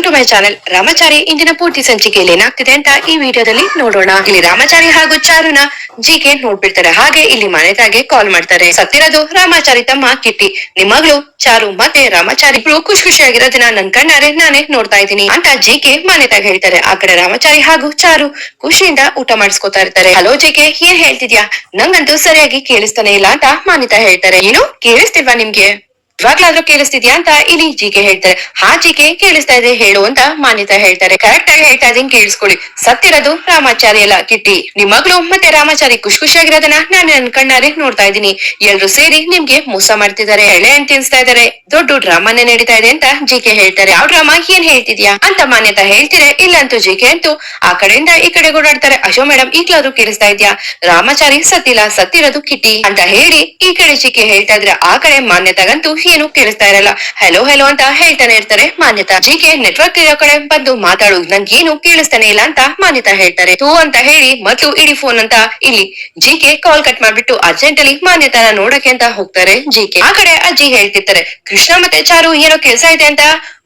To my channel Ramachari ಇಂದಿನ ಪೂರ್ತಿ ಸಂಚಿಕೆಯಲ್ಲಿ ಏನಾಗ್ತಿದೆ ಅಂತ ಈ ವಿಡಿಯೋದಲ್ಲಿ ನೋಡೋಣ. ಇಲ್ಲಿ ರಾಮಾಚಾರಿ ಹಾಗೂ ಚಾರುನ ಜಿಕೆ ನೋಡ್ಬಿಡ್ತಾರೆ. ಹಾಗೆ ಇಲ್ಲಿ ಮಾನ್ಯತಾಗೆ ಕಾಲ್ ಮಾಡ್ತಾರೆ. ಸತ್ತಿರೋದು ರಾಮಾಚಾರಿ ತಮ್ಮ ಕಿಟ್ಟಿ. ನಿಮ್ಮಗಳು ಚಾರು ಮತ್ತೆ ರಾಮಾಚಾರಿ ಇಬ್ರು ಖುಷಿಯಾಗಿರೋದನ್ನ ನನ್ ಕಣ್ಣಾರೆ ನಾನೇ ನೋಡ್ತಾ ಇದ್ದೀನಿ ಅಂತ ಜಿಕೆ ಮಾನ್ಯತಾಗ್ ಹೇಳ್ತಾರೆ. ಆ ಕಡೆ ರಾಮಾಚಾರಿ ಹಾಗೂ ಚಾರು ಖುಷಿಯಿಂದ ಊಟ ಮಾಡಿಸ್ಕೊತಾ ಇರ್ತಾರೆ. ಹಲೋ ಜಿಕೆ, ಏನ್ ಹೇಳ್ತಿದ್ಯಾ? ನಂಗಂತೂ ಸರಿಯಾಗಿ ಕೇಳಿಸ್ತಾನೆ ಇಲ್ಲ ಅಂತ ಮಾನ್ಯತಾ ಹೇಳ್ತಾರೆ. ಏನು ಕೇಳಿಸ್ತಿಲ್ವಾ ನಿಮ್ಗೆ? ಇವಾಗ್ಲಾದ್ರೂ ಕೇಳಿಸ್ತಿದ್ಯಾ ಅಂತ ಇಲ್ಲಿ ಜಿಕೆ ಹೇಳ್ತಾರೆ. ಹಾ ಜಿಕೆ, ಕೇಳಿಸ್ತಾ ಇದೆ ಹೇಳು ಅಂತ ಮಾನ್ಯತಾ ಹೇಳ್ತಾರೆ. ಕರೆಕ್ಟ್ ಆಗಿ ಹೇಳ್ತಾ ಇದೀನಿ, ಕೇಳಿಸ್ಕೊಳ್ಳಿ. ಸತ್ತಿರೋದು ರಾಮಾಚಾರಿ ಅಲ್ಲ ಕಿಟ್ಟಿ. ನಿಮ್ ಮಗಳು ಮತ್ತೆ ರಾಮಾಚಾರಿ ಖುಷಿಯಾಗಿರೋದನ್ನ ನಾನು ನನ್ ಕಣ್ಣಾರೆ ನೋಡ್ತಾ ಇದ್ದೀನಿ. ಎಲ್ರು ಸೇರಿ ನಿಮ್ಗೆ ಮೋಸ ಮಾಡ್ತಿದ್ದಾರೆ, ಎಳೆ ಅಂತ ತಿನ್ಸ್ತಾ ಇದಾರೆ, ದೊಡ್ಡ ಡ್ರಾಮಾನೇ ನಡೀತಾ ಇದೆ ಅಂತ ಜಿಕೆ ಹೇಳ್ತಾರೆ. ಯಾವ ಡ್ರಾಮಾ, ಏನ್ ಹೇಳ್ತಿದ್ಯಾ ಅಂತ ಮಾನ್ಯತಾ ಹೇಳ್ತಿರೆ. ಇಲ್ಲಂತೂ ಜಿಕೆ ಅಂತೂ ಆ ಕಡೆಯಿಂದ ಈ ಕಡೆ ಓಡಾಡ್ತಾರೆ. ಅಶೋ ಮೇಡಮ್, ಈಗ್ಲಾದ್ರೂ ಕೇಳಿಸ್ತಾ ಇದ್ಯಾ? ರಾಮಾಚಾರಿ ಸತ್ತಿಲ್ಲ, ಸತ್ತಿರೋದು ಕಿಟ್ಟಿ ಅಂತ ಹೇಳಿ ಈ ಕಡೆ ಜಿಕೆ ಹೇಳ್ತಾ ಇದ್ರೆ ಆ ಕಡೆ ಮಾನ್ಯತಾಗಂತೂ ಏನು ಕೇಳಿಸ್ತಾ ಇರಲ್ಲ. ಹೆಲೋ ಹೆಲೋ ಅಂತ ಹೇಳ್ತಾನೆ ಇರ್ತಾರೆ ಮಾನ್ಯತಾ. ಜಿಕೆ ನೆಟ್ವರ್ಕ್ ಇರೋ ಕಡೆ ಬಂದು ಮಾತಾಡು, ನಂಗೇನು ಕೇಳಿಸ್ತಾನೆ ಇಲ್ಲ ಅಂತ ಮಾನ್ಯತಾ ಹೇಳ್ತಾರೆ. ತೂ ಅಂತ ಹೇಳಿ ಮತ್ತು ಇಡೀ ಫೋನ್ ಅಂತ ಇಲ್ಲಿ ಜಿಕೆ ಕಾಲ್ ಕಟ್ ಮಾಡ್ಬಿಟ್ಟು ಅರ್ಜೆಂಟ್ ಅಲ್ಲಿ ಮಾನ್ಯತಾನ ನೋಡಕ್ಕೆ ಅಂತ ಹೋಗ್ತಾರೆ ಜಿಕೆ. ಆ ಕಡೆ ಅಜ್ಜಿ ಹೇಳ್ತಿರ್ತಾರೆ, ಕೃಷ್ಣ ಮತ್ತೆ ಚಾರು ಏನೋ ಕೆಲ್ಸ ಇದೆ ಅಂತ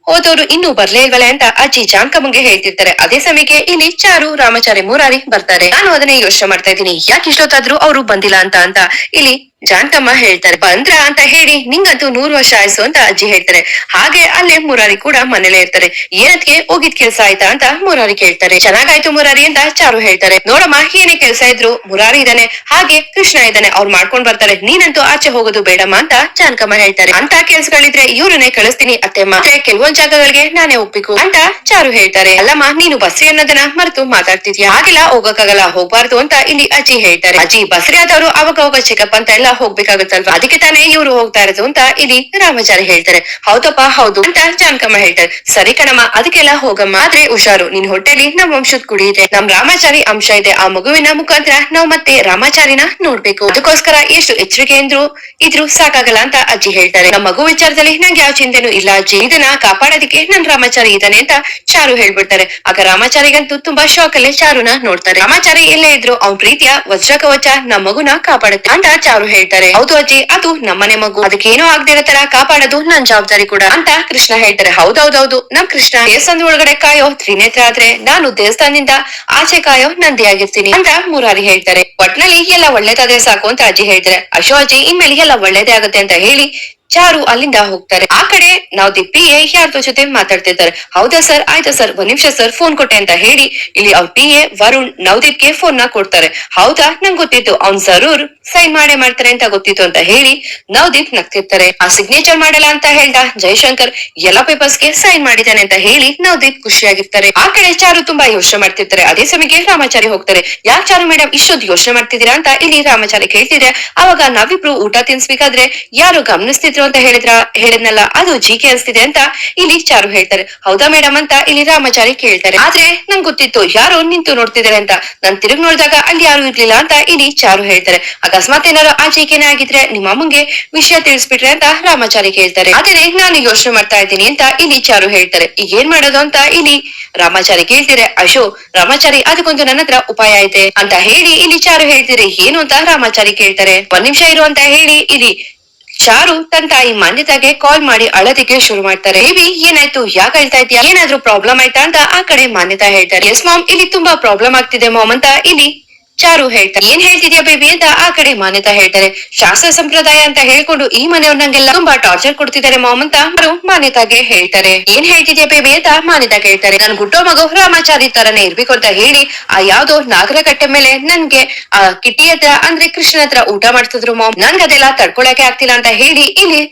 ಹೋದವ್ರು ಇನ್ನೂ ಬರ್ಲೇ ಇಲ್ವಲ್ಲ ಅಂತ ಅಜ್ಜಿ ಜಾನ್ಕಮ್ಮಂಗೆ ಹೇಳ್ತಿರ್ತಾರೆ. ಅದೇ ಸಮಯಕ್ಕೆ ಇಲ್ಲಿ ಚಾರು, ರಾಮಾಚಾರಿ, ಮುರಾರಿ ಬರ್ತಾರೆ. ನಾನು ಅದನ್ನೇ ಯೋಚನೆ ಮಾಡ್ತಾ ಇದ್ದೀನಿ, ಯಾಕೆ ಇಷ್ಟೊತ್ತಾದ್ರೂ ಅವರು ಬಂದಿಲ್ಲ ಅಂತ ಇಲ್ಲಿ ಜಾನ್ಕಮ್ಮ ಹೇಳ್ತಾರೆ. ಬಂದ್ರ ಅಂತ ಹೇಳಿ ನಿಂಗಂತೂ 100 ವರ್ಷ ಆಯ್ಸು ಅಂತ ಅಜ್ಜಿ ಹೇಳ್ತಾರೆ. ಹಾಗೆ ಅಲ್ಲೇ ಮುರಾರಿ ಕೂಡ ಮನೇಲೆ ಇರ್ತಾರೆ. ಏನಕ್ಕೆ ಹೋಗಿದ್ ಕೆಲ್ಸ ಆಯ್ತಾ ಅಂತ ಮುರಾರಿ ಕೇಳ್ತಾರೆ. ಚೆನ್ನಾಗಾಯ್ತು ಮುರಾರಿ ಅಂತ ಚಾರು ಹೇಳ್ತಾರೆ. ನೋಡಮ್ಮ, ಏನೇ ಕೆಲ್ಸ ಇದ್ರು ಮುರಾರಿ ಇದ್ದಾನೆ, ಹಾಗೆ ಕೃಷ್ಣ ಇದ್ದಾನೆ, ಅವ್ರು ಮಾಡ್ಕೊಂಡ್ ಬರ್ತಾರೆ, ನೀನಂತೂ ಆಚೆ ಹೋಗೋದು ಬೇಡಮ್ಮ ಅಂತ ಜಾನ್ಕಮ್ಮ ಹೇಳ್ತಾರೆ. ಅಂತ ಕೆಲ್ಸಗಳಿದ್ರೆ ಇವ್ರನ್ನೇ ಕಳಿಸ್ತೀನಿ ಅತ್ತೆಮ್ಮ, ಕೆಲವೊಂದ್ ಜಾಗಗಳಿಗೆ ನಾನೇ ಹೋಗ್ಬೇಕು ಅಂತ ಚಾರು ಹೇಳ್ತಾರೆ. ಅಲ್ಲಮ್ಮ, ನೀನು ಬಸ್ರಿ ಅನ್ನೋದನ್ನ ಮರೆತು ಮಾತಾಡ್ತಿದ್ಯಾ, ಹಾಗೆಲ್ಲ ಹೋಗಕ್ಕಾಗಲ್ಲ, ಹೋಗ್ಬಾರ್ದು ಅಂತ ಇಲ್ಲಿ ಅಜ್ಜಿ ಹೇಳ್ತಾರೆ. ಅಜ್ಜಿ, ಬಸ್ರಿ ಆದವರು ಅವಾಗ ಚೆಕಪ್ ಅಂತ ಎಲ್ಲ ಹೋಗ್ಬೇಕಾಗುತ್ತಲ್ವಾ, ಅದಕ್ಕೆ ತಾನೇ ಇವ್ರು ಹೋಗ್ತಾ ಇರೋದು ಅಂತ ಇಲ್ಲಿ ರಾಮಾಚಾರಿ ಹೇಳ್ತಾರೆ. ಹೌದಪ್ಪ ಹೌದು ಅಂತ ಜಾನ್ಕಮ್ಮ ಹೇಳ್ತಾರೆ. ಸರಿ ಕಣಮ್ಮ, ಅದಕ್ಕೆಲ್ಲ ಹೋಗಮ್ಮ, ಆದ್ರೆ ಹುಷಾರು, ನಿನ್ ಹೊಟ್ಟೆಲಿ ನಮ್ ವಂಶದ ಕುಡಿ ಇದೆ, ನಮ್ ರಾಮಾಚಾರಿ ಅಂಶ ಇದೆ, ಆ ಮಗುವಿನ ಮುಖಾಂತರ ನಾವ್ ಮತ್ತೆ ರಾಮಾಚಾರಿನ ನೋಡ್ಬೇಕು, ಅದಕ್ಕೋಸ್ಕರ ಎಷ್ಟು ಎಚ್ಚರಿಕೆ ಇದ್ರು ಸಾಕಾಗಲ್ಲ ಅಂತ ಅಜ್ಜಿ ಹೇಳ್ತಾರೆ. ನಮ್ಮ ಮಗು ವಿಚಾರದಲ್ಲಿ ನಂಗೆ ಯಾವ ಚಿಂತೆನೂ ಇಲ್ಲ ಅಜ್ಜಿ, ಇದನ್ನ ಕಾಪಾಡೋದಕ್ಕೆ ನನ್ ರಾಮಾಚಾರಿ ಇದ್ದಾನೆ ಅಂತ ಚಾರು ಹೇಳ್ಬಿಡ್ತಾರೆ. ಆಗ ರಾಮಾಚಾರಿಗಂತೂ ತುಂಬಾ ಶಾಕ್ ಅಲ್ಲೇ ಚಾರುನ ನೋಡ್ತಾರೆ. ರಾಮಾಚಾರಿ ಎಲ್ಲೇ ಇದ್ರು ಅವ್ನ ಪ್ರೀತಿಯ ವಜ್ರ ಕವಚ ನಮ್ ಮಗುನ ಕಾಪಾಡುತ್ತೆ ಅಂತ ಚಾರು ಹೇಳ್ತಾರೆ. ಹೌದು ಅಜ್ಜಿ, ಅದು ನಮ್ಮನೆ ಮಗು, ಅದಕ್ಕೇನೋ ಆಗದಿರೋ ತರ ಕಾಪಾಡೋದು ನನ್ ಜವಾಬ್ದಾರಿ ಕೂಡ ಅಂತ ಕೃಷ್ಣ ಹೇಳ್ತಾರೆ. ಹೌದೌದೌದು, ನಮ್ ಕೃಷ್ಣ ದೇವಸ್ಥಾನದ ಒಳಗಡೆ ಕಾಯೋ ತ್ರಿನೇತ್ರ ಆದ್ರೆ ನಾನು ದೇವಸ್ಥಾನದಿಂದ ಆಚೆ ಕಾಯೋ ನಂದಿ ಆಗಿರ್ತೀನಿ ಅಂತ ಮುರಾರಿ ಹೇಳ್ತಾರೆ. ಒಟ್ನಲ್ಲಿ ಎಲ್ಲ ಒಳ್ಳೇದಾದ್ರೆ ಸಾಕು ಅಂತ ಅಜ್ಜಿ ಹೇಳ್ತಾರೆ. ಅಶೋ ಅಜ್ಜಿ, ಇನ್ಮೇಲೆ ಎಲ್ಲ ಒಳ್ಳೇದೇ ಆಗುತ್ತೆ ಅಂತ ಹೇಳಿ ಚಾರು ಅಲ್ಲಿಂದ ಹೋಗ್ತಾರೆ. ಆ ಕಡೆ ನಾವು ದಿಪ್ಪಿ ಯಾರ್ದೋ ಜೊತೆ ಮಾತಾಡ್ತಿರ್ತಾರೆ. ಹೌದಾ ಸರ್, ಆಯ್ತಾ ಸರ್, 1 ನಿಮಿಷ ಸರ್, ಫೋನ್ ಕೊಟ್ಟೆ ಅಂತ ಹೇಳಿ ಇಲ್ಲಿ ಅವ್ರ ಪಿ ಎ ವರುಣ್ ನವದೀಪ್ಗೆ ಫೋನ್ ನ ಕೊಡ್ತಾರೆ. ಹೌದಾ, ನಂಗ್ ಗೊತ್ತಿತ್ತು, ಅವ್ನ್ ಸರೂರ್ ಸೈನ್ ಮಾಡ್ತಾರೆ ಅಂತ ಗೊತ್ತಿತ್ತು ಅಂತ ಹೇಳಿ ನವದೀಪ್ ನಗ್ತಿರ್ತಾರೆ. ಆ ಸಿಗ್ನೇಚರ್ ಮಾಡಲ್ಲ ಅಂತ ಹೇಳ್ದ ಜಯಶಂಕರ್ ಎಲ್ಲ ಪೇಪರ್ಸ್ ಗೆ ಸೈನ್ ಮಾಡಿದ್ದಾನೆ ಅಂತ ಹೇಳಿ ನವದೀಪ್ ಖುಷಿಯಾಗಿರ್ತಾರೆ. ಆ ಕಡೆ ಚಾರು ತುಂಬಾ ಯೋಚನೆ ಮಾಡ್ತಿರ್ತಾರೆ. ಅದೇ ಸಮಯಕ್ಕೆ ರಾಮಾಚಾರಿ ಹೋಗ್ತಾರೆ. ಯಾಕೆ ಚಾರು ಮೇಡಮ್ ಇಷ್ಟೊಂದು ಯೋಚನೆ ಮಾಡ್ತಿದ್ದೀರಾ ಅಂತ ಇಲ್ಲಿ ರಾಮಾಚಾರಿ ಕೇಳ್ತಿದ್ರೆ, ಅವಾಗ ನಾವಿಬ್ರು ಊಟ ತಿನ್ಸ್ಬೇಕಾದ್ರೆ ಯಾರು ಗಮನಿಸ್ತಿದ್ರು ಅಂತ ಹೇಳಿದ್ನಲ್ಲ, ಅದು ಜಿಕೆ ಅನ್ಸ್ತಿದೆ ಅಂತ ಇಲ್ಲಿ ಚಾರು ಹೇಳ್ತಾರೆ. ಹೌದಾ ಮೇಡಮ್ ಅಂತ ಇಲ್ಲಿ ರಾಮಾಚಾರಿ ಕೇಳ್ತಾರೆ. ಆದ್ರೆ ನಂಗೆ ಗೊತ್ತಿತ್ತು ಯಾರು ನಿಂತು ನೋಡ್ತಿದ್ದಾರೆ ಅಂತ, ನಾನ್ ತಿರುಗಿ ನೋಡಿದಾಗ ಅಲ್ಲಿ ಯಾರು ಇರ್ಲಿಲ್ಲ ಅಂತ ಇಲ್ಲಿ ಚಾರು ಹೇಳ್ತಾರೆ. ಅಕಸ್ಮಾತ್ ಏನಾರು ಆ ಜಿಕೆನೇ ಆಗಿದ್ರೆ ನಿಮ್ಮ ಅಮ್ಮಂಗೆ ವಿಷಯ ತಿಳಿಸ್ಬಿಟ್ರೆ ಅಂತ ರಾಮಾಚಾರಿ ಕೇಳ್ತಾರೆ. ಆದ್ರೆ ನಾನು ಯೋಚನೆ ಮಾಡ್ತಾ ಇದ್ದೀನಿ ಅಂತ ಇಲ್ಲಿ ಚಾರು ಹೇಳ್ತಾರೆ. ಈಗ ಏನ್ ಮಾಡೋದು ಅಂತ ಇಲ್ಲಿ ರಾಮಾಚಾರಿ ಕೇಳ್ತಿದ್ರೆ, ಅಶೋ ರಾಮಾಚಾರಿ, ಅದಕ್ಕೊಂದು ನನ್ನ ಹತ್ರ ಉಪಾಯ ಐತೆ ಅಂತ ಹೇಳಿ ಇಲ್ಲಿ ಚಾರು ಹೇಳ್ತಿದ್ರೆ, ಏನು ಅಂತ ರಾಮಾಚಾರಿ ಕೇಳ್ತಾರೆ. 1 ನಿಮಿಷ ಇರು ಅಂತ ಹೇಳಿ ಇಲ್ಲಿ ಚಾರು ತನ್ನ ತಾಯಿ ಮಾನ್ಯತಾಗೆ ಕಾಲ್ ಮಾಡಿ ಅಳೋದಿಕ್ಕೆ ಶುರು ಮಾಡ್ತಾರೆ. ಬೇಬಿ ಏನಾಯ್ತು, ಯಾಕೆ ಅಳ್ತಾ ಇದ್ಯಾ, ಏನಾದ್ರೂ ಪ್ರಾಬ್ಲಮ್ ಆಯ್ತಾ ಅಂತ ಆ ಕಡೆ ಮಾನ್ಯತಾ ಹೇಳ್ತಾರೆ. ಎಸ್ ಮಾಮ್, ಇಲ್ಲಿ ತುಂಬಾ ಪ್ರಾಬ್ಲಮ್ ಆಗ್ತಿದೆ ಮಾಮ್ ಅಂತ ಇಲ್ಲಿ ಚಾರು ಹೇಳ್ತಾರೆ. ಏನ್ ಹೇಳ್ತಿದ್ಯಾ ಬೇಬಿ ಅಂತ ಆ ಕಡೆ ಮಾನ್ಯತಾ ಹೇಳ್ತಾರೆ. ಶಾಸ್ತ್ರ ಸಂಪ್ರದಾಯ ಅಂತ ಹೇಳ್ಕೊಂಡು ಈ ಮನೆಯವ್ರು ನಂಗೆಲ್ಲ ತುಂಬಾ ಟಾರ್ಚರ್ ಕೊಡ್ತಿದ್ದಾರೆ ಮಾಮ್ ಅಂತ ಅವರು ಮಾನ್ಯತಾಗೆ ಹೇಳ್ತಾರೆ. ಏನ್ ಹೇಳ್ತಿದ್ಯಾ ಬೇಬಿ ಅಂತ ಮಾನ್ಯತಾ ಕೇಳ್ತಾರೆ. ನನ್ ಹುಟ್ಟೋ ಮಗು ರಾಮಾಚಾರಿ ತರನೇ ಇರ್ಬೇಕು ಅಂತ ಹೇಳಿ ಆ ಯಾವ್ದೋ ನಾಗರಕಟ್ಟೆ ಮೇಲೆ ನನ್ಗೆ ಆ ಕಿಟ್ಟಿ ಹತ್ರ ಅಂದ್ರೆ ಕೃಷ್ಣ ಹತ್ರ ಊಟ ಮಾಡ್ತಿದ್ರು ಮಾಮ್, ನನ್ಗದೆಲ್ಲ ತಡ್ಕೊಳಕ್ಕೆ ಆಗ್ತಿಲ್ಲ ಅಂತ ಹೇಳಿ ಇಲ್ಲಿ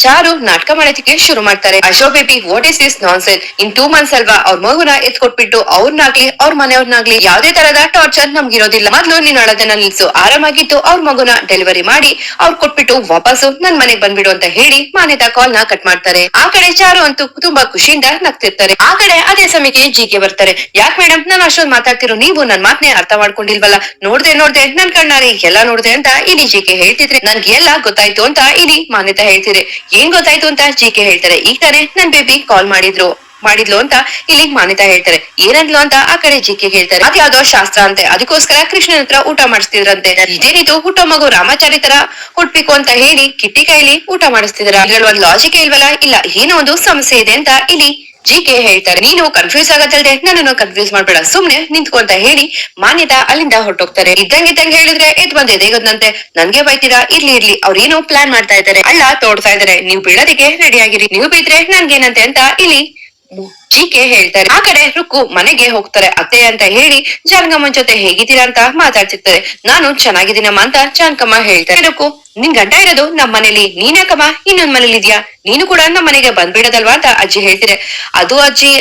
ಚಾರು ನಾಟಕ ಮಾಡೋದಕ್ಕೆ ಶುರು ಮಾಡ್ತಾರೆ. ಅಶೋ baby, what is this nonsense, in 2 months ಅಲ್ವಾ ಅವ್ರ ಮಗುನ ಎತ್ಕೊಟ್ಬಿಟ್ಟು ಅವ್ರನ್ನಾಗ್ಲಿ ಅವ್ರ ಮನೆಯವ್ರನ್ನಾಗ್ಲಿ ಯಾವ್ದೇ ತರದ ಟಾರ್ಚರ್ ನಮ್ಗಿರೋದಿಲ್ಲ, ಮೊದ್ಲು ನೀನ್ ಅಳೋದನ್ನ ನಿಲ್ಸು, ಆರಾಮಾಗಿತ್ತು ಅವ್ರ ಮಗುನ ಡೆಲಿವರಿ ಮಾಡಿ ಅವ್ರು ಕೊಟ್ಬಿಟ್ಟು ವಾಪಸ್ಸು ನನ್ ಮನೆಗ್ ಬಂದ್ಬಿಡು ಅಂತ ಹೇಳಿ ಮಾನ್ಯತಾ ಕಾಲ್ ನ ಕಟ್ ಮಾಡ್ತಾರೆ. ಆ ಕಡೆ ಚಾರು ಅಂತೂ ತುಂಬಾ ಖುಷಿಯಿಂದ ನಗ್ತಿರ್ತಾರೆ. ಆ ಕಡೆ ಅದೇ ಸಮಯಕ್ಕೆ ಜಿಕೆ ಬರ್ತಾರೆ. ಯಾಕೆ ಮೇಡಮ್ ನಾನು ಅಷ್ಟೊಂದು ಮಾತಾಡ್ತಿರೋ, ನೀವು ನನ್ ಮಾತ್ನೇ ಅರ್ಥ ಮಾಡ್ಕೊಂಡಿಲ್ವಲ್ಲ, ನೋಡ್ದೆ ನನ್ ಕಣ್ಣಾರಿ ಎಲ್ಲ ನೋಡ್ದೆ ಅಂತ ಇಲ್ಲಿ ಜಿಕೆ ಹೇಳ್ತಿದ್ರೆ, ನನ್ಗೆ ಎಲ್ಲ ಗೊತ್ತಾಯ್ತು ಅಂತ ಇಲ್ಲಿ ಮಾನ್ಯತಾ ಹೇಳ್ತಿದ್ರೆ. ಏನ್ ಗೊತ್ತಾಯ್ತು ಅಂತ ಜಿಕೆ ಹೇಳ್ತಾರೆ. ಈಗ ತಾನೇ ನನ್ ಬೇಬಿ ಕಾಲ್ ಮಾಡಿದ್ಲು ಅಂತ ಇಲ್ಲಿ ಮಾನ್ಯತಾ ಹೇಳ್ತಾರೆ. ಏನಂದ್ಲು ಅಂತ ಆ ಕಡೆ ಜಿಕೆ ಹೇಳ್ತಾರೆ. ಅದ್ಯಾವ್ದೋ ಶಾಸ್ತ್ರ ಅಂತೆ, ಅದಕ್ಕೋಸ್ಕರ ಕೃಷ್ಣನ ಹತ್ರ ಊಟ ಮಾಡಿಸ್ತಿದ್ರಂತೆ. ಇದೇನಿದು, ಹುಟ್ಟೋ ಮಗು ರಾಮಾಚಾರಿ ತರ ಹುಟ್ಬೇಕು ಅಂತ ಹೇಳಿ ಕಿಟ್ಟಿ ಕೈಲಿ ಊಟ ಮಾಡಿಸ್ತಿದ್ರ, ಒಂದ್ ಲಾಜಿಕ್ ಇಲ್ವಲ್ಲ, ಇಲ್ಲ ಏನೋ ಒಂದು ಸಮಸ್ಯೆ ಇದೆ ಅಂತ ಇಲ್ಲಿ ಜಿಕೆ ಹೇಳ್ತಾರೆ, ನೀನು ಕನ್ಫ್ಯೂಸ್ ಆಗತ್ತಲ್ದೆ ನನ್ನನ್ನು ಕನ್ಫ್ಯೂಸ್ ಮಾಡ್ಬೇಡ, ಸುಮ್ನೆ ನಿಂತ್ಕೊ ಅಂತ ಹೇಳಿ ಮಾನ್ಯತಾ ಅಲ್ಲಿಂದ ಹೊರಟೋಗ್ತಾರೆ. ಇದ್ದಂಗೆ ಹೇಳಿದ್ರೆ ಎದ್ ಬಂದಿದೆ ಗೊತ್ತಂತೆ, ನನ್ಗೆ ಬೈತೀರಾ, ಇರ್ಲಿ ಇರ್ಲಿ, ಅವ್ರೇನೋ ಪ್ಲಾನ್ ಮಾಡ್ತಾ ಇದ್ದಾರೆ, ಅಲ್ಲ ತೋಡ್ತಾ ಇದಾರೆ, ನೀವು ಬೀಳೋದಕ್ಕೆ ರೆಡಿ ಆಗಿರಿ, ನೀವು ಬಿದ್ರೆ ನನ್ಗೇನಂತೆ ಅಂತ ಇಲ್ಲಿ ಜಿಕೆ ಹೇಳ್ತಾರೆ. ಆ ಕಡೆ ರುಕ್ಕು ಮನೆಗೆ ಹೋಗ್ತಾರೆ. ಅತ್ತೆ ಅಂತ ಹೇಳಿ ಜಾನಕಮ್ಮನ್ ಜೊತೆ ಹೇಗಿದ್ದೀರಾ ಅಂತ ಮಾತಾಡ್ತಿರ್ತಾರೆ. ನಾನು ಚೆನ್ನಾಗಿದ್ದೀನಮ್ಮ ಅಂತ ಜಾನಕಮ್ಮ ಹೇಳ್ತಾರೆ. ರುಕ್ಕು, ನಿನ್ ಗಂಡ ಇರೋದು ನಮ್ ಮನೇಲಿ, ನೀನ್ಯಾಕಮ್ಮ ಇನ್ನೊಂದ್ ಮನೇಲಿ ಇದ್ಯಾ, ನೀನು ಕೂಡ ನಮ್ ಮನೆಗೆ ಬಂದ್ಬಿಡೋದಲ್ವಾ ಅಂತ ಅಜ್ಜಿ ಹೇಳ್ತಾರೆ. ಅದು ಅಜ್ಜಿ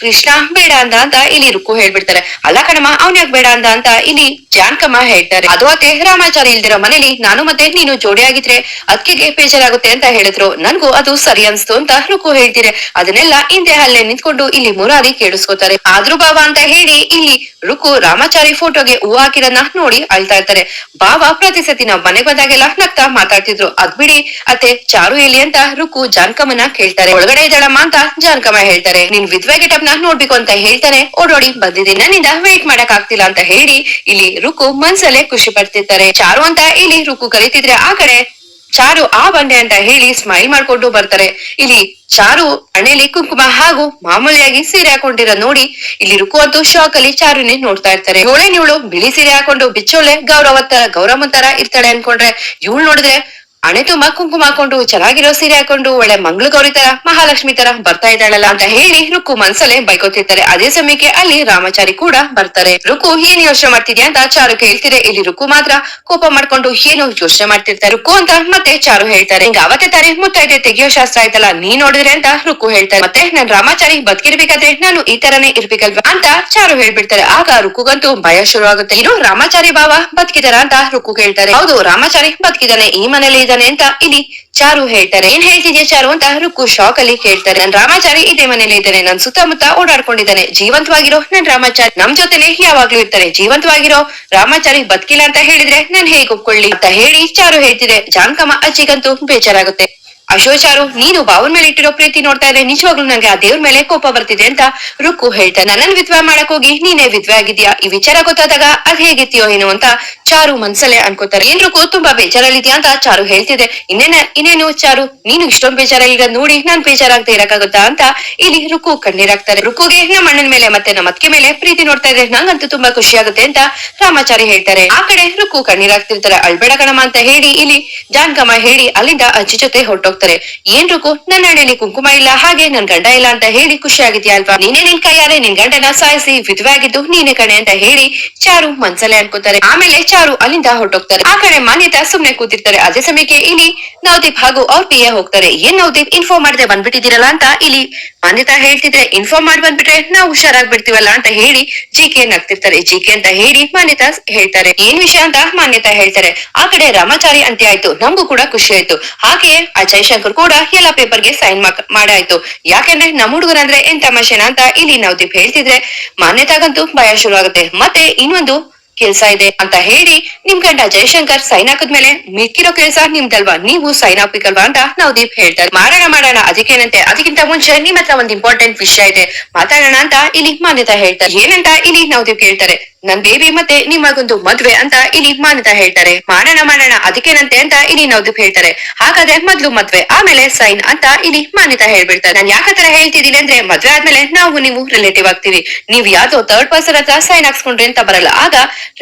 ಕೃಷ್ಣ ಬೇಡ ಅಂತ ಇಲ್ಲಿ ರುಕ್ಕು ಹೇಳ್ಬಿಡ್ತಾರೆ. ಅಲ್ಲ ಕಣಮ್ಮ, ಅವ್ನ್ ಯಾಕೆ ಬೇಡ ಅಂತ ಇಲ್ಲಿ ಜಾನಕಮ್ಮ ಹೇಳ್ತಾರೆ. ಅದು ಅತ್ತೆ, ರಾಮಾಚಾರಿ ಇಲ್ದಿರೋ ಮನೇಲಿ ನಾನು ಮತ್ತೆ ನೀನು ಜೋಡಿ ಆಗಿದ್ರೆ ಅದ್ಕೆಗೆ ಬೇಜಾರಾಗುತ್ತೆ ಅಂತ ಹೇಳಿದ್ರು, ನನ್ಗೂ ಅದು ಸರಿ ಅನ್ಸ್ತು ಅಂತ ರುಕ್ಕು ಹೇಳ್ತೀರೆ. ಅದನ್ನೆಲ್ಲ ಹಿಂದೆ ಅಲ್ಲೇ ನಿಂತ್ಕೊಂಡು ಇಲ್ಲಿ ಮುರಾರಿ ಕೇಳಿಸ್ಕೊತಾರೆ. ಆದ್ರೂ ಬಾವ ಅಂತ ಹೇಳಿ ಇಲ್ಲಿ ರುಕ್ಕು ರಾಮಾಚಾರಿ ಫೋಟೋಗೆ ಹೂ ಹಾಕಿರೋದನ್ನ ನೋಡಿ ಅಳ್ತಾ ಇರ್ತಾರೆ. ಬಾವ ಪ್ರತಿ ಸತಿ ನಾವ್ ಮನೆಗ್ ಬಂದಾಗೆಲ್ಲ ನಗ್ತಾ ಮಾತಾಡ್ತಿದ್ರು, ಅದ್ ಬಿಡಿ ಅತ್ತೆ, ಚಾರು ಎಲ್ಲಿ ಅಂತ ರುಕ್ಕು ಜಾನಕಮ್ಮನ ಕೇಳ್ತಾರೆ. ಒಳಗಡೆ ಇದ್ದಾಳಮ್ಮ ಅಂತ ಜಾನಕಮ್ಮ ಹೇಳ್ತಾರೆ. ನೀನ್ ವಿದ್ವೆ ಗೆಟಪ್ ನೋಡ್ಬೇಕು ಅಂತ ಹೇಳ್ತಾನೆ ಓಡೋಡಿ ಬಂದಿದ್ದೀನಿ, ನನ್ನಿಂದ ವೇಟ್ ಮಾಡಕ್ ಆಗ್ತಿಲ್ಲ ಅಂತ ಹೇಳಿ ಇಲ್ಲಿ ರುಕ್ಕು ಮನ್ಸಲ್ಲೇ ಖುಷಿ ಪಡ್ತಿರ್ತಾರೆ. ಚಾರು ಅಂತ ಇಲ್ಲಿ ರುಕ್ಕು ಕರೀತಿದ್ರೆ ಆ ಕಡೆ ಚಾರು ಆ ಬಂಡೆ ಅಂತ ಹೇಳಿ ಸ್ಮೈಲ್ ಮಾಡ್ಕೊಂಡು ಬರ್ತಾರೆ. ಇಲ್ಲಿ ಚಾರು ಹಣೆಯಲ್ಲಿ ಕುಂಕುಮ ಹಾಗೂ ಮಾಮೂಲಿಯಾಗಿ ಸೀರೆ ಹಾಕೊಂಡಿರೋ ನೋಡಿ ಇಲ್ಲಿ ರುಕ್ಕು ಅಂತೂ ಶಾಕ್ ಅಲ್ಲಿ ಚಾರುನೇ ನೋಡ್ತಾ ಇರ್ತಾರೆ. ಇವಳು ಬಿಳಿ ಸೀರೆ ಹಾಕೊಂಡು ಬಿಚ್ಚೋಳೆ ಗೌರವ ತರ ಇರ್ತಾಳೆ ಅನ್ಕೊಂಡ್ರೆ, ಇವಳು ನೋಡಿದ್ರೆ ಹಣೆ ತುಂಬಾ ಕುಂಕುಮ ಹಾಕೊಂಡು ಚೆನ್ನಾಗಿರೋ ಸೀರೆ ಹಾಕೊಂಡು ಒಳ್ಳೆ ಮಂಗಳ ಗೌರಿ ತರ ಮಹಾಲಕ್ಷ್ಮಿ ತರ ಬರ್ತಾ ಇದ್ದಾಳಲ್ಲ ಅಂತ ಹೇಳಿ ರುಕ್ಕು ಮನ್ಸಲ್ಲೇ ಬೈಕೋತಿರ್ತಾರೆ. ಅದೇ ಸಮಯಕ್ಕೆ ಅಲ್ಲಿ ರಾಮಾಚಾರಿ ಕೂಡ ಬರ್ತಾರೆ. ರುಕ್ಕು ಏನ್ ಯೋಚನೆ ಮಾಡ್ತಿದ್ಯಾ ಅಂತ ಚಾರು ಕೇಳ್ತಿದೆ. ಇಲ್ಲಿ ರುಕ್ಕು ಮಾತ್ರ ಕೋಪ ಮಾಡ್ಕೊಂಡು ಏನೋ ಯೋಚನೆ ಮಾಡ್ತಿರ್ತಾರೆ. ರುಕ್ಕು ಅಂತ ಮತ್ತೆ ಚಾರು ಹೇಳ್ತಾರೆ, ಹಿಂಗ ಅವತ್ತೇ ತಾರೆ ಮುತ್ತೈದೆ ತೆಗಿಯೋ ಶಾಸ್ತ್ರ ಆಯ್ತಲ್ಲ, ನೀ ನೋಡಿದ್ರೆ ಅಂತ ರುಕ್ಕು ಹೇಳ್ತಾರೆ. ಮತ್ತೆ ನಾನ್ ರಾಮಾಚಾರಿ ಬದುಕಿರ್ಬೇಕಾದ್ರೆ ನಾನು ಈ ತರನೇ ಇರ್ಬೇಕಲ್ವಾ ಅಂತ ಚಾರು ಹೇಳ್ಬಿಡ್ತಾರೆ. ಆಗ ರುಕ್ಕುಗಂತೂ ಭಯ ಶುರು ಆಗುತ್ತೆ. ಇನ್ನು ರಾಮಾಚಾರಿ ಬಾವ ಬದುಕಿದಾರ ಅಂತ ರುಕ್ಕು ಕೇಳ್ತಾರೆ. ಹೌದು, ರಾಮಾಚಾರಿ ಬದುಕಿದಾನೆ, ಈ ಮನೇಲಿ ಇದ್ದಾನೆ ಅಂತ ಇಲ್ಲಿ ಚಾರು ಹೇಳ್ತಾರೆ. ಏನ್ ಹೇಳ್ತಿದ್ಯಾ ಚಾರು ಅಂತ ರುಕ್ಕು ಶಾಕ್ ಅಲ್ಲಿ ಕೇಳ್ತಾರೆ. ನನ್ ರಾಮಾಚಾರಿ ಇದೇ ಮನೇಲಿ ಇದ್ದಾನೆ, ನನ್ ಸುತ್ತಮುತ್ತ ಓಡಾಡ್ಕೊಂಡಿದ್ದಾನೆ, ಜೀವಂತವಾಗಿರೋ ನನ್ ರಾಮಾಚಾರಿ ನಮ್ ಜೊತೆನೆ ಯಾವಾಗ್ಲೂ ಇರ್ತಾರೆ, ಜೀವಂತವಾಗಿರೋ ರಾಮಾಚಾರಿ ಬದುಕಿಲ್ಲ ಅಂತ ಹೇಳಿದ್ರೆ ನಾನ್ ಹೇಗ್ ಒಪ್ಕೊಳ್ಳಿ ಅಂತ ಹೇಳಿ ಚಾರು ಹೇಳ್ತಿದೆ. ಜಾನಕಮ್ಮ ಅಜ್ಜಿಗಂತೂ ಬೇಜಾರಾಗುತ್ತೆ. ಚಾರು, ನೀನು ಬಾವನ್ ಮೇಲೆ ಇಟ್ಟಿರೋ ಪ್ರೀತಿ ನೋಡ್ತಾ ಇದ್ರೆ ನಿಜವಾಗ್ಲೂ ನಂಗೆ ಆ ದೇವ್ರ ಮೇಲೆ ಕೋಪ ಬರ್ತಿದೆ ಅಂತ ರುಕ್ಕು ಹೇಳ್ತಾರೆ. ನನ್ನನ್ ವಿದ್ವೆ ಮಾಡಕ್ ಹೋಗಿ ನೀನೇ ವಿದ್ವೆ ಆಗಿದ್ಯಾ, ಈ ವಿಚಾರ ಗೊತ್ತಾದಾಗ ಅದ್ ಹೇಗಿತ್ತೀಯೋ ಏನು ಅಂತ ಚಾರು ಮನ್ಸಲ್ಲೇ ಅನ್ಕೋತಾರೆ. ಏನ್ ರುಕ್ಕು ತುಂಬಾ ಬೇಜಾರಲ್ಲಿದ್ಯಾ ಅಂತ ಚಾರು ಹೇಳ್ತಿದೆ. ಇನ್ನೇನು ಚಾರು, ನೀನು ಇಷ್ಟೊಂದ್ ಬೇಜಾರಾಗಿರೋದ್ ನೋಡಿ ನಾನ್ ಬೇಜಾರಾಗದೆ ಇರಕ್ಕಾಗುತ್ತಾ ಅಂತ ಇಲ್ಲಿ ರುಕ್ಕು ಕಣ್ಣೀರಾಗ್ತಾರೆ. ರುಕ್ಕುಗೆ ನಮ್ಮ ಅಣ್ಣನ ಮೇಲೆ ಮತ್ತೆ ನಮ್ಮ ಅತ್ತಿಗೆ ಮೇಲೆ ಪ್ರೀತಿ ನೋಡ್ತಾ ಇದ್ರೆ ನಂಗಂತೂ ತುಂಬಾ ಖುಷಿ ಆಗುತ್ತೆ ಅಂತ ರಾಮಾಚಾರಿ ಹೇಳ್ತಾರೆ. ಆ ಕಡೆ ರುಕ್ಕು ಕಣ್ಣೀರಾಗ್ತಿರ್ತಾರೆ. ಅಳ್ಬೇಡ ಕಣಮ್ಮ ಅಂತ ಹೇಳಿ ಇಲ್ಲಿ ಜಾನಕಮ್ಮ ಹೇಳಿ ಅಲ್ಲಿಂದ ಅಜ್ಜಿ ಜೊತೆ ಹೊರಟೋಗ್ತಾರೆ. ಏನ್ ರುಕ್ಕು, ನನ್ನ ಹಣೆಯಲ್ಲಿ ಕುಂಕುಮ ಇಲ್ಲ, ಹಾಗೆ ನನ್ ಗಂಡ ಇಲ್ಲ ಅಂತ ಹೇಳಿ ಖುಷಿ ಆಗಿದ್ಯಾ ಅಲ್ವಾ, ನೀನೇ ನಿನ್ ಕೈಯಾರೆ ನಿನ್ ಗಂಡನ ಸಾಯಿಸಿ ವಿಧವೆ ಆಗಿದ್ದು ನೀನೇ ಕಣೆ ಅಂತ ಹೇಳಿ ಚಾರು ಮನ್ಸಲ್ಲೇ ಅನ್ಕೋತಾರೆ. ಆಮೇಲೆ ಚಾರು ಅಲ್ಲಿಂದ ಹೊರಟೋಗ್ತಾರೆ. ಆ ಕಡೆ ಮಾನ್ಯತಾ ಸುಮ್ನೆ ಕೂತಿರ್ತಾರೆ. ಅದೇ ಸಮಯಕ್ಕೆ ಇಲ್ಲಿ ನವದೀಪ್ ಹಾಗೂ ಅವ್ರ ಪಿಯ ಹೋಗ್ತಾರೆ. ಏನ್ ನವದೀಪ್, ಇನ್ಫಾರ್ಮ್ ಮಾಡದೆ ಬಂದ್ಬಿಟ್ಟಿದ್ದೀರಲ್ಲ ಅಂತ ಇಲ್ಲಿ ಮಾನ್ಯತಾ ಹೇಳ್ತಿದ್ರೆ, ಇನ್ಫಾರ್ಮ್ ಮಾಡಿ ಬಂದ್ಬಿಟ್ರೆ ನಾವು ಹುಷಾರಾಗಿ ಬಿಡ್ತೀವಲ್ಲ ಅಂತ ಹೇಳಿ ಜಿಕೆ ನಗ್ತಿರ್ತಾರೆ. ಜಿಕೆ ಅಂತ ಹೇಳಿ ಮಾನ್ಯತಾ ಹೇಳ್ತಾರೆ. ಏನ್ ವಿಷಯ ಅಂತ ಮಾನ್ಯತಾ ಹೇಳ್ತಾರೆ. ಆ ಕಡೆ ರಾಮಾಚಾರಿ ಅಂತ್ಯ ಆಯ್ತು, ನಮಗೂ ಕೂಡ ಖುಷಿ ಆಯ್ತು, ಹಾಗೆ ಅಜಯ್ ಶಂಕರ್ ಕೂಡ ಎಲ್ಲ ಪೇಪರ್ಗೆ ಸೈನ್ ಮಾಡಾಯ್ತು, ಯಾಕೆಂದ್ರೆ ನಮ್ಮ ಹುಡುಗರಂದ್ರೆ ಏನ್ ತಮಾಷೆನಾ ಅಂತ ಇಲ್ಲಿ ನವದೀಪ್ ಹೇಳ್ತಿದ್ರೆ ಮಾನ್ಯತಾಗಂತೂ ಭಯ ಶುರು ಆಗುತ್ತೆ. ಮತ್ತೆ ಇನ್ನೊಂದು ಕೆಲ್ಸ ಇದೆ ಅಂತ ಹೇಳಿ, ನಿಮ್ ಗಂಡ ಜಯಶಂಕರ್ ಸೈನ್ ಹಾಕದ್ಮೇಲೆ ಮಿಕ್ಕಿರೋ ಕೆಲ್ಸ ನಿಮ್ದಲ್ವಾ, ನೀವು ಸೈನ್ ಹಾಕ್ಬೇಕಲ್ವಾ ಅಂತ ನವದೀಪ್ ಹೇಳ್ತಾರೆ. ಮಾಡೋಣ ಅದಕ್ಕೇನಂತೆ, ಅದಕ್ಕಿಂತ ಮುಂಚೆ ನಿಮ್ ಹತ್ರ ಒಂದ್ ಇಂಪಾರ್ಟೆಂಟ್ ವಿಷಯ ಇದೆ, ಮಾತಾಡೋಣ ಅಂತ ಇಲ್ಲಿ ಮಾನ್ಯತಾ ಹೇಳ್ತಾರೆ. ಏನಂತ ಇಲ್ಲಿ ನವದೀಪ್ ಹೇಳ್ತಾರೆ. ನನ್ ಬೇಬಿ ಮತ್ತೆ ನಿಮಗೊಂದು ಮದ್ವೆ ಅಂತ ಇಲ್ಲಿ ಮಾನ್ಯತಾ ಹೇಳ್ತಾರೆ. ಮಾಡೋಣ ಅದಕ್ಕೇನಂತೆ ಅಂತ ಇಲ್ಲಿ ನವದೀಪ್ ಹೇಳ್ತಾರೆ. ಹಾಗಾದ್ರೆ ಮೊದ್ಲು ಮದ್ವೆ ಆಮೇಲೆ ಸೈನ್ ಅಂತ ಇಲ್ಲಿ ಮಾನ್ಯತಾ ಹೇಳ್ಬಿಡ್ತಾರೆ. ನಾನ್ ಯಾಕತರ ಹೇಳ್ತಿದ್ದೀನಿ ಅಂದ್ರೆ, ಮದ್ವೆ ಆದ್ಮೇಲೆ ನಾವು ನೀವು ರಿಲೇಟಿವ್ ಆಗ್ತೀವಿ, ನೀವ್ ಯಾವ್ದೋ ಥರ್ಡ್ ಪರ್ಸನ್ ಹತ್ರ ಸೈನ್ ಹಾಕ್ಸ್ಕೊಂಡ್ರಿ ಅಂತ ಬರಲ್ಲ, ಆಗ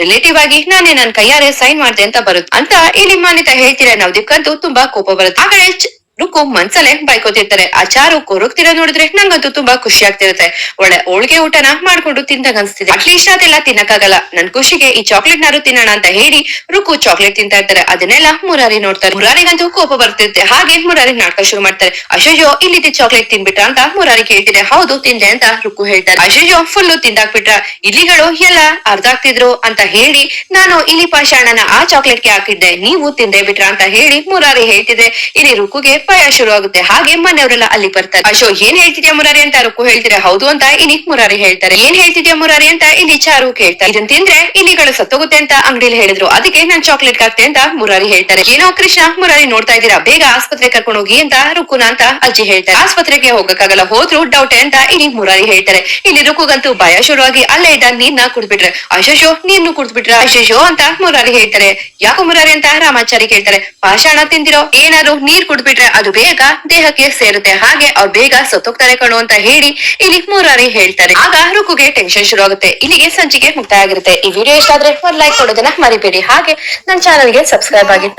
ರಿಲೇಟಿವ್ ಆಗಿ ನಾನೇ ನನ್ ಕೈಯಾರೆ ಸೈನ್ ಮಾಡ್ದೆ ಅಂತ ಬರುತ್ತೆ ಅಂತ ಇಲ್ಲಿ ಮಾನ್ಯತಾ ಹೇಳ್ತೀರಾ. ನವದೀಪ್ ಅಂತೂ ತುಂಬಾ ಕೋಪ ಬರುತ್ತೆ. ಆ ಕಡೆ ರುಕ್ಕು ಮನ್ಸಲ್ಲೇ ಬೈಕೋತಿರ್ತಾರೆ. ಆ ಚಾರು ಕೊರಗ್ತಿರ ನೋಡಿದ್ರೆ ನಂಗಂತೂ ತುಂಬಾ ಖುಷಿ ಆಗ್ತಿರುತ್ತೆ. ಒಳ್ಳೆ ಹೋಳಿಗೆ ಊಟನ ಮಾಡ್ಕೊಂಡು ತಿಂದಾಗ ಅನ್ಸ್ತಿದೆ. ಅಟ್ಲೀಸ್ಟ್ ಅದೆಲ್ಲ ತಿನ್ನಕ್ಕಾಗಲ್ಲ, ನನ್ ಖುಷಿಗೆ ಈ ಚಾಕ್ಲೇಟ್ ನಾರು ತಿನ್ನೋಣ ಅಂತ ಹೇಳಿ ರುಕ್ಕು ಚಾಕ್ಲೇಟ್ ತಿಂತಾ ಇರ್ತಾರೆ. ಅದನ್ನೆಲ್ಲ ಮುರಾರಿ ನೋಡ್ತಾರೆ. ಮುರಾರಿಗಂತೂ ಕೋಪ ಬರ್ತಿರುತ್ತೆ. ಹಾಗೆ ಮುರಾರಿ ನಾಟಕ ಶುರು ಮಾಡ್ತಾರೆ. ಅಶೋಜೋ ಇಲ್ಲಿ ಚಾಕ್ಲೇಟ್ ತಿನ್ಬಿಟ್ರ ಅಂತ ಮುರಾರಿ ಕೇಳ್ತಿದೆ. ಹೌದು ತಿಂದೆ ಅಂತ ರುಕ್ಕು ಹೇಳ್ತಾರೆ. ಅಶೋಜೋ ಫುಲ್ಲು ತಿಂದಾಕ್ಬಿಟ್ರ, ಇಲಿಗಳು ಎಲ್ಲ ಅರ್ಧ ಆಗ್ತಿದ್ರು ಅಂತ ಹೇಳಿ ನಾನು ಇಲಿ ಪಾಷಾಣನ ಆ ಚಾಕ್ಲೇಟ್ಗೆ ಹಾಕಿದ್ದೆ, ನೀವು ತಿಂದೇ ಬಿಟ್ರ ಅಂತ ಹೇಳಿ ಮುರಾರಿ ಹೇಳ್ತಿದೆ. ಇಲ್ಲಿ ರುಕ್ಕುಗೆ ಭಯ ಶುರು ಆಗುತ್ತೆ. ಹಾಗೆ ಮನೆಯವರೆಲ್ಲ ಅಲ್ಲಿ ಬರ್ತಾರೆ. ಅಶೋ ಏನ್ ಹೇಳ್ತಿದ್ಯಾ ಮುರಾರಿ ಅಂತ ರುಕ್ಕು ಹೇಳ್ತಿದ್ರೆ. ಹೌದು ಅಂತ ಇಲ್ಲಿ ಮುರಾರಿ ಹೇಳ್ತಾರೆ. ಏನ್ ಹೇಳ್ತಿದ್ಯಾ ಮುರಾರಿ ಅಂತ ಇಲ್ಲಿ ಚಾರು ಕೇಳ್ತಾರೆ. ಇದನ್ ತಿಂದ್ರೆ ಇಲಿಗಳು ಸತ್ತೋಗುತ್ತೆ ಅಂತ ಅಂಗಡಿಲಿ ಹೇಳಿದ್ರು, ಅದಕ್ಕೆ ನಾನ್ ಚಾಕ್ಲೇಟ್ ಹಾಕ್ತೆ ಅಂತ ಮುರಾರಿ ಹೇಳ್ತಾರೆ. ಏನೋ ಕೃಷ್ಣ ಮುರಾರಿ ನೋಡ್ತಾ ಇದ್ದೀರಾ, ಬೇಗ ಆಸ್ಪತ್ರೆ ಕರ್ಕೊಂಡು ಹೋಗಿ ಅಂತ ರುಕ್ಕುನ ಅಂತ ಅಜ್ಜಿ ಹೇಳ್ತಾರೆ. ಆಸ್ಪತ್ರೆಗೆ ಹೋಗಕ್ಕಾಗಲ್ಲ, ಹೋದ್ರು ಡೌಟೆ ಅಂತ ಇಲ್ಲಿ ಮುರಾರಿ ಹೇಳ್ತಾರೆ. ಇಲ್ಲಿ ರುಕ್ಕುಗಂತೂ ಭಯ ಶುರುವಾಗಿ ಅಲ್ಲೇ ಇದ್ದ ನೀರ್ನ ಕುಡ್ಬಿಟ್ರೆ. ಅಶೋಶೋ ನೀರ್ನು ಕುಡ್ಬಿಟ್ರ ಅಶೋಶೋ ಅಂತ ಮುರಾರಿ ಹೇಳ್ತಾರೆ. ಯಾಕೋ ಮುರಾರಿ ಅಂತ ರಾಮಾಚಾರಿ ಕೇಳ್ತಾರೆ. ಪಾಷಾಣ ತಿಂದಿರೋ ಏನಾದ್ರು ನೀರ್ ಕುಡ್ಬಿಟ್ರೆ ಅದು ಬೇಗ ದೇಹಕ್ಕೆ ಸೇರುತ್ತೆ, ಹಾಗೆ ಅವ್ರು ಬೇಗ ಸತ್ತೋಗ್ತಾರೆ ಕಣೋ ಅಂತ ಹೇಳಿ ಇಲ್ಲಿ ಮುರಾರಿ ಹೇಳ್ತಾರೆ. ಆಗ ರುಕುಗೆ ಟೆನ್ಷನ್ ಶುರು ಆಗುತ್ತೆ. ಇಲ್ಲಿಗೆ ಸಂಚಿಕೆ ಮುಕ್ತಾಯ ಆಗಿರುತ್ತೆ. ಈ ವಿಡಿಯೋ ಇಷ್ಟ ಆದ್ರೆ ಒಂದು ಲೈಕ್ ಕೊಡೋದನ್ನ ಮರಿಬೇಡಿ, ಹಾಗೆ ನನ್ನ ಚಾನಲ್ಗೆ ಸಬ್ಸ್ಕ್ರೈಬ್ ಆಗಿ